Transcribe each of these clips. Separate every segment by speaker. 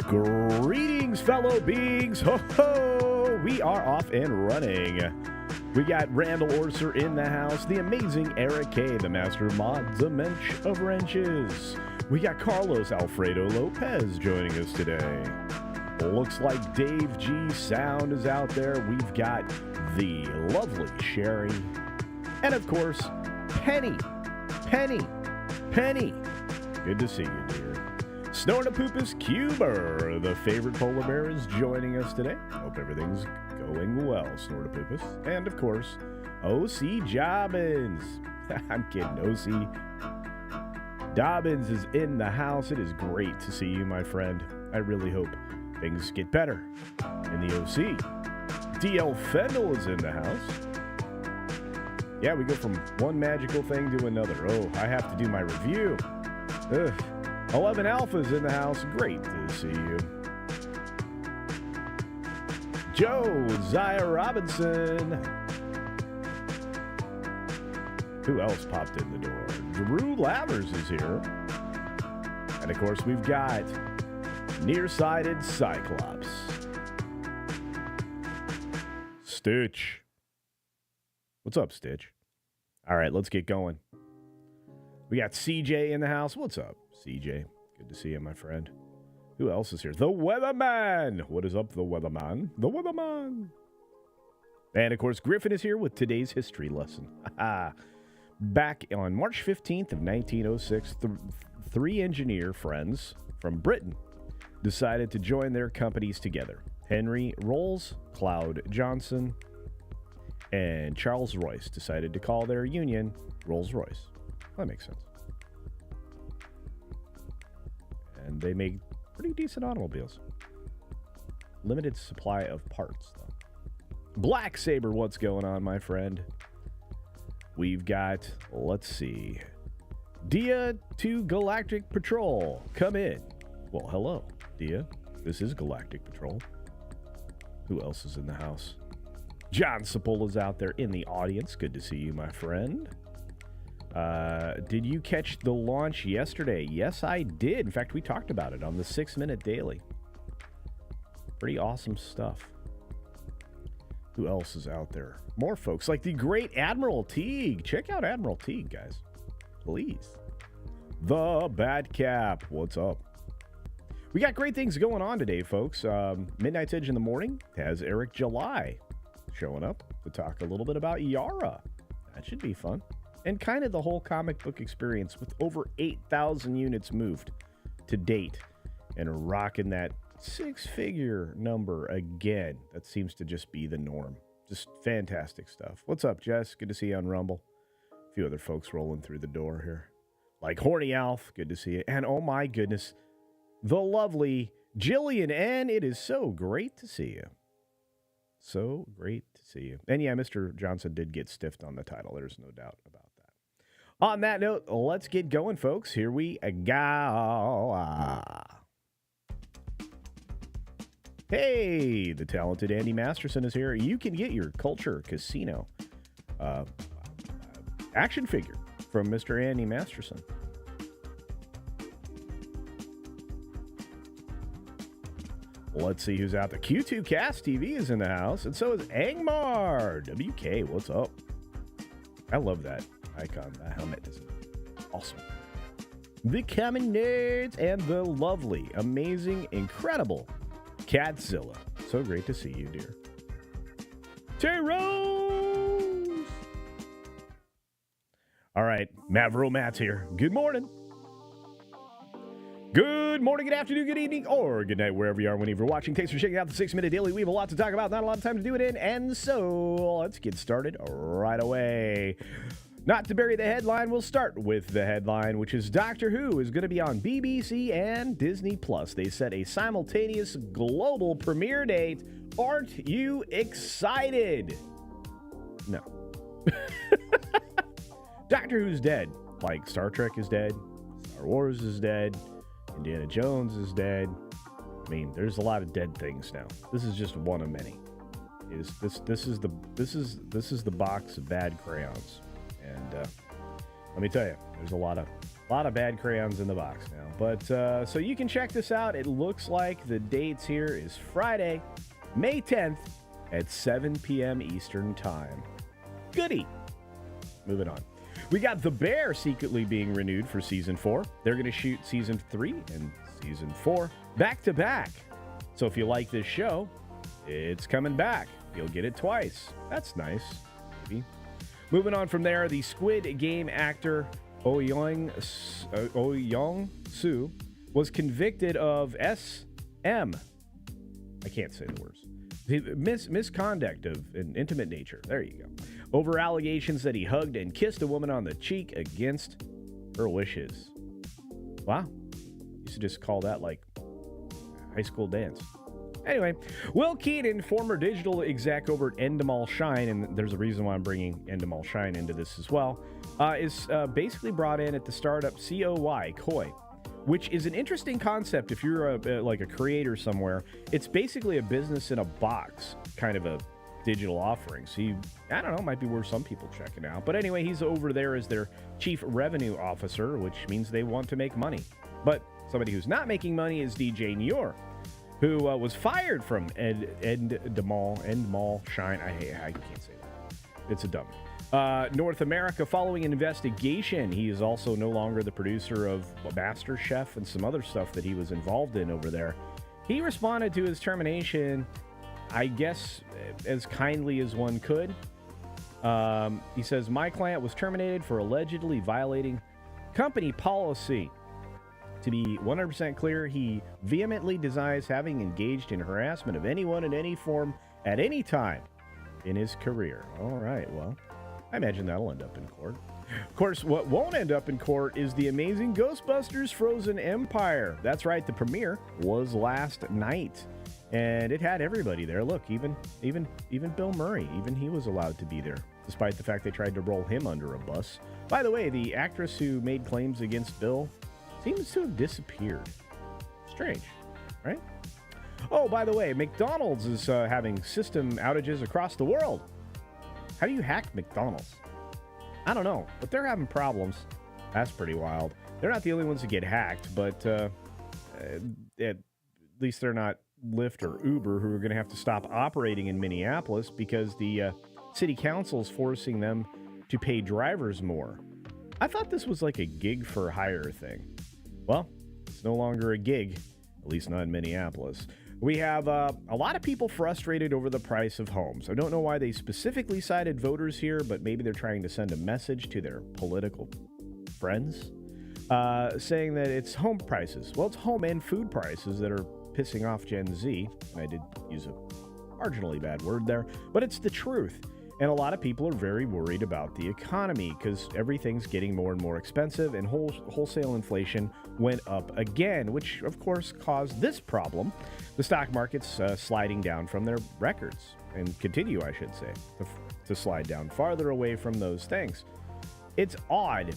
Speaker 1: Greetings, fellow beings. Ho ho! We are off and running. We got Randall Orser in the house, the amazing Eric K, the master of mods, the mensch of wrenches. We got Carlos Alfredo Lopez joining us today. Looks like Dave G Sound is out there. We've got the lovely Sherry. And of course, Penny. Good to see you, dear. Snortapoopus Cuber, the favorite polar bear, is joining us today. Hope everything's going well, Snortapoopus. And, of course, O.C. Jobbins. I'm kidding, O.C. Dobbins is in the house. It is great to see you, my friend. I really hope things get better in the O.C. D.L. Fendel is in the house. Yeah, we go from one magical thing to another. Oh, I have to do my review. Ugh. 11 Alpha's in the house. Great to see you. Josiah Robinson. Who else popped in the door? Drew Lavers is here. And, of course, we've got Nearsighted Cyclops. Stitch. What's up, Stitch? All right, let's get going. We got CJ in the house. What's up, CJ? Good to see you, my friend. Who else is here? The Weatherman. What is up, the Weatherman? The Weatherman. And, of course, Griffin is here with today's history lesson. Back on March 15th of 1906, three engineer friends from Britain decided to join their companies together. Henry Rolls, Cloud Johnson, and Charles Royce decided to call their union Rolls-Royce. That makes sense. And they make pretty decent automobiles. Limited supply of parts, though. Black Saber, what's going on, my friend? We've got, let's see, Dia to Galactic Patrol. Come in. Well, hello, Dia. This is Galactic Patrol. Who else is in the house? John Sapola's out there in the audience. Good to see you, my friend. Did you catch the launch yesterday? Yes, I did. In fact, we talked about it on the 6 Minute Daily. Pretty awesome stuff. Who else is out there? More folks like the great Admiral Teague. Check out Admiral Teague, guys. Please. The Bad Cap. What's up? We got great things going on today, folks. Midnight's Edge in the morning has Eric July showing up to talk a little bit about Yara. That should be fun. And kind of the whole comic book experience with over 8,000 units moved to date and rocking that six-figure number again. That seems to just be the norm. Just fantastic stuff. What's up, Jess? Good to see you on Rumble. A few other folks rolling through the door here. Like Horny Alf, good to see you. And oh my goodness, the lovely Jillian N. It is so great to see you. So great to see you. And yeah, Mr. Johnson did get stiffed on the title. There's no doubt about that. On that note, let's get going, folks. Here we go. Hey, the talented Andy Masterson is here. You can get your Culture Casino action figure from Mr. Andy Masterson. Let's see who's out there. Q2 Cast TV is in the house, and so is Angmar. WK, what's up? I love that icon. That helmet is awesome. The Common Nerds and the lovely, amazing, incredible Catzilla. So great to see you, dear. Terry Rose! All right, Mavro Matt's here. Good morning. Good morning, good afternoon, good evening, or good night, wherever you are, whenever you're watching. Thanks for checking out the 6-Minute Daily. We have a lot to talk about, not a lot of time to do it in, and so let's get started right away. Not to bury the headline, we'll start with the headline, which is Doctor Who is going to be on BBC and Disney+. They set a simultaneous global premiere date. Aren't you excited? No. Doctor Who's dead. Like Star Trek is dead, Star Wars is dead, Indiana Jones is dead. I mean, there's a lot of dead things now. This is just one of many. This is the box of bad crayons. And let me tell you, there's a lot of bad crayons in the box now. But so you can check this out. It looks like the dates here is Friday, May 10th at 7 p.m. Eastern Time. Goody. Moving on. We got The Bear secretly being renewed for Season 4. They're going to shoot Season 3 and Season 4 back to back. So if you like this show, it's coming back. You'll get it twice. That's nice. Maybe. Moving on from there, the Squid Game actor Oh Young-soo was convicted of SM. I can't say the words. Misconduct of an intimate nature. There you go. Over allegations that he hugged and kissed a woman on the cheek against her wishes. Wow. Used to just call that like high school dance. Anyway, Will Keenan, former digital exec over at Endemol Shine, and there's a reason why I'm bringing Endemol Shine into this as well, is basically brought in at the startup Koi, which is an interesting concept if you're like a creator somewhere. It's basically a business in a box, kind of a digital offering. So I don't know, might be worth some people checking out. But anyway, he's over there as their chief revenue officer, which means they want to make money. But somebody who's not making money is DJ Nurre, who was fired from Endemol Shine. I can't say that. It's a dumb. North America, following an investigation, he is also no longer the producer of Master Chef and some other stuff that he was involved in over there. He responded to his termination, I guess, as kindly as one could. He says, my client was terminated for allegedly violating company policy. To be 100% clear, he vehemently denies having engaged in harassment of anyone in any form at any time in his career. All right, well, I imagine that'll end up in court. Of course, what won't end up in court is the amazing Ghostbusters Frozen Empire. That's right, the premiere was last night, and it had everybody there. Look, even Bill Murray, even he was allowed to be there, despite the fact they tried to roll him under a bus. By the way, the actress who made claims against Bill seems to have disappeared. Strange, right? Oh, by the way, McDonald's is having system outages across the world. How do you hack McDonald's? I don't know, but they're having problems. That's pretty wild. They're not the only ones to get hacked, but at least they're not Lyft or Uber, who are going to have to stop operating in Minneapolis because the city council is forcing them to pay drivers more. I thought this was like a gig for hire thing. Well, it's no longer a gig, at least not in Minneapolis. We have a lot of people frustrated over the price of homes. I don't know why they specifically cited voters here, but maybe they're trying to send a message to their political friends, saying that it's home prices. Well, it's home and food prices that are pissing off Gen Z. And I did use a marginally bad word there, but it's the truth. And a lot of people are very worried about the economy because everything's getting more and more expensive, and wholesale inflation went up again, which of course caused this problem. The stock market's sliding down from their records, and continue, I should say, to slide down farther away from those things. It's odd.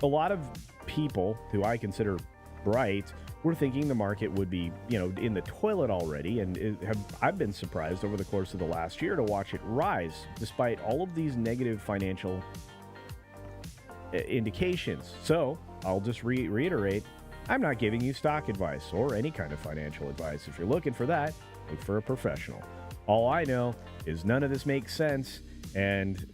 Speaker 1: A lot of people who I consider bright were thinking the market would be, in the toilet already, and I've been surprised over the course of the last year to watch it rise, despite all of these negative financial indications. So I'll just reiterate, I'm not giving you stock advice or any kind of financial advice. If you're looking for that, look for a professional. All I know is none of this makes sense, and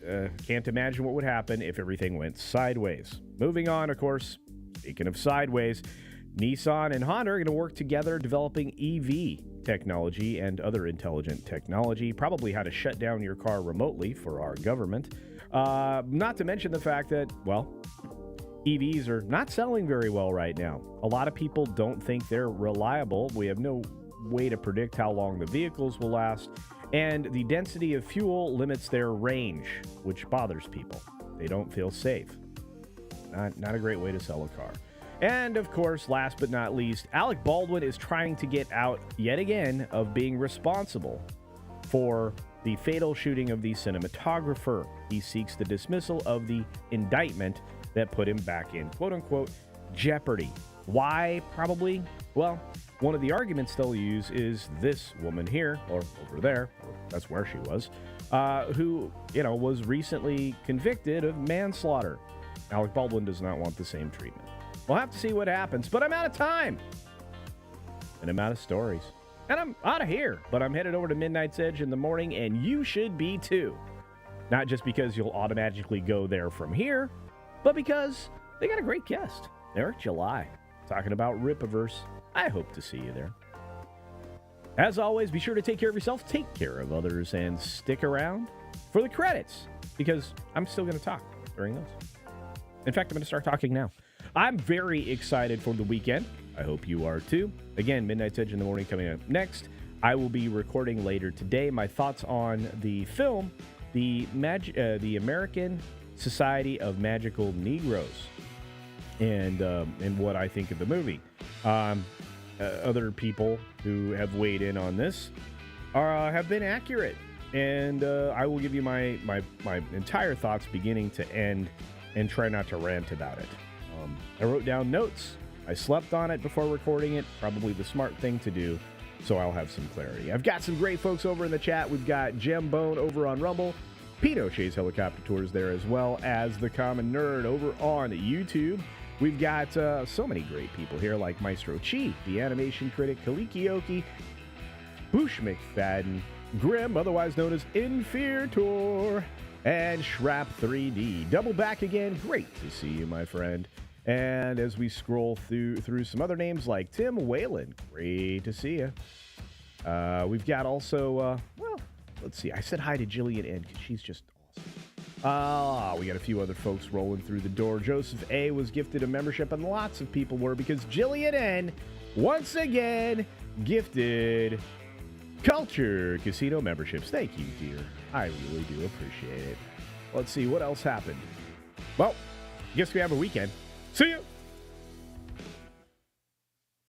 Speaker 1: can't imagine what would happen if everything went sideways. Moving on, of course, speaking of sideways, Nissan and Honda are going to work together developing EV technology and other intelligent technology, probably how to shut down your car remotely for our government. Not to mention the fact that, well, EVs are not selling very well right now. A lot of people don't think they're reliable. We have no way to predict how long the vehicles will last, and the density of fuel limits their range, which bothers people. They don't feel safe. Not a great way to sell a car. And of course, last but not least, Alec Baldwin is trying to get out yet again of being responsible for the fatal shooting of the cinematographer. He seeks the dismissal of the indictment that put him back in quote-unquote jeopardy. Why? Probably. Well, one of the arguments they'll use is this woman here, or over there, or that's where she was, who, was recently convicted of manslaughter. Alec Baldwin does not want the same treatment. We'll have to see what happens, but I'm out of time. And I'm out of stories. And I'm out of here, but I'm headed over to Midnight's Edge in the morning, and you should be too. Not just because you'll automatically go there from here, but because they got a great guest, Eric July, talking about Ripiverse. I hope to see you there. As always, be sure to take care of yourself, take care of others, and stick around for the credits, because I'm still going to talk during those. In fact, I'm going to start talking now. I'm very excited for the weekend. I hope you are too. Again, Midnight's Edge in the morning coming up next. I will be recording later today my thoughts on the film, the American Society of Magical Negroes, and what I think of the movie. Other people who have weighed in on this have been accurate, and I will give you my entire thoughts beginning to end, and try not to rant about it. I wrote down notes. I slept on it before recording it, probably the smart thing to do, so I'll have some clarity. I've got some great folks over in the chat. We've got Jem Bone over on Rumble, Pete O'Shea's Helicopter Tours there, as well as The Common Nerd over on YouTube. We've got so many great people here, like Maestro Chi, the animation critic, Kalikioki, Boosh McFadden, Grim, otherwise known as Inferior, and Shrap 3D. Double back again. Great to see you, my friend. And as we scroll through some other names like Tim Whalen, great to see you. We've got also, let's see. I said hi to Jillian N because she's just awesome. We got a few other folks rolling through the door. Joseph A was gifted a membership, and lots of people were, because Jillian N once again gifted Culture Casino memberships. Thank you, dear. I really do appreciate it. Let's see what else happened. Well, guess we have a weekend. See you.